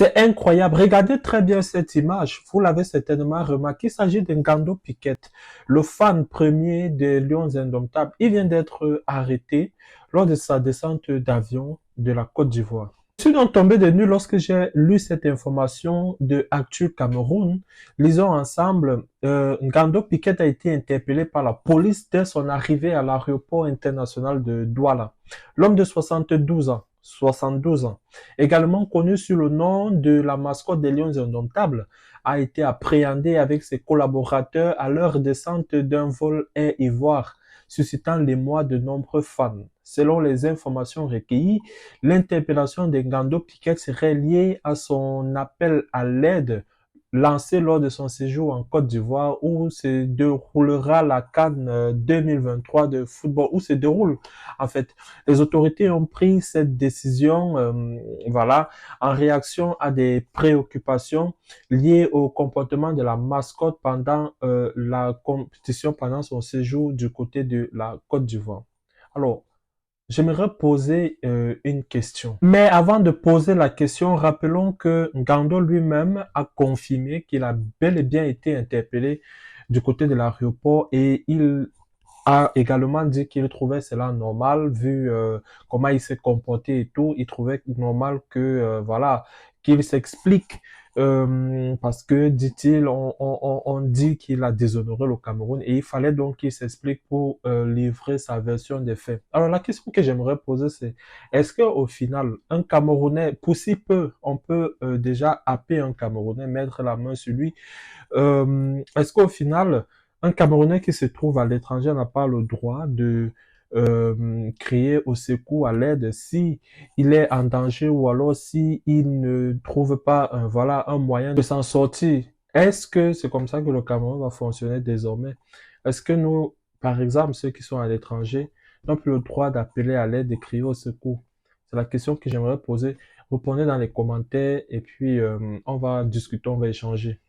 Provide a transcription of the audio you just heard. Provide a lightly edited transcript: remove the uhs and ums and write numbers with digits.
C'est incroyable. Regardez très bien cette image. Vous l'avez certainement remarqué. Il s'agit d'un Gando Piquet, le fan premier des Lions Indomptables. Il vient d'être arrêté lors de sa descente d'avion de la Côte d'Ivoire. Je suis donc tombé de nuit lorsque j'ai lu cette information de Actu Cameroun. Lisons ensemble. Gando Piquet a été interpellé par la police dès son arrivée à l'aéroport international de Douala. L'homme de 72 ans, également connu sous le nom de la mascotte des Lions Indomptables, a été appréhendé avec ses collaborateurs à leur descente d'un vol Air Ivoire, suscitant l'émoi de nombreux fans. Selon les informations recueillies, l'interpellation de Gando Piquet serait liée à son appel à l'aide lancé lors de son séjour en Côte d'Ivoire où se déroulera la CAN 2023 de football, où se déroule en fait. Les autorités ont pris cette décision voilà, en réaction à des préoccupations liées au comportement de la mascotte pendant la compétition, pendant son séjour du côté de la Côte d'Ivoire. Alors, j'aimerais poser une question. Mais avant de poser la question, rappelons que Gando lui-même a confirmé qu'il a bel et bien été interpellé du côté de l'aéroport et il a également dit qu'il trouvait cela normal vu comment il s'est comporté et tout. Il trouvait normal que voilà qu'il s'explique parce que dit-il, on dit qu'il a déshonoré le Cameroun et il fallait donc qu'il s'explique pour livrer sa version des faits. Alors la question que j'aimerais poser c'est est-ce que au final un Camerounais, pour si peu, on peut déjà happer un Camerounais, mettre la main sur lui, est-ce qu'au final un Camerounais qui se trouve à l'étranger n'a pas le droit de crier au secours, à l'aide, si il est en danger ou alors si il ne trouve pas voilà, un moyen de s'en sortir. Est-ce que c'est comme ça que le Cameroun va fonctionner désormais? Est-ce que nous, par exemple, ceux qui sont à l'étranger, n'ont plus le droit d'appeler à l'aide, de crier au secours? C'est la question que j'aimerais poser. Répondez dans les commentaires et puis on va discuter, on va échanger.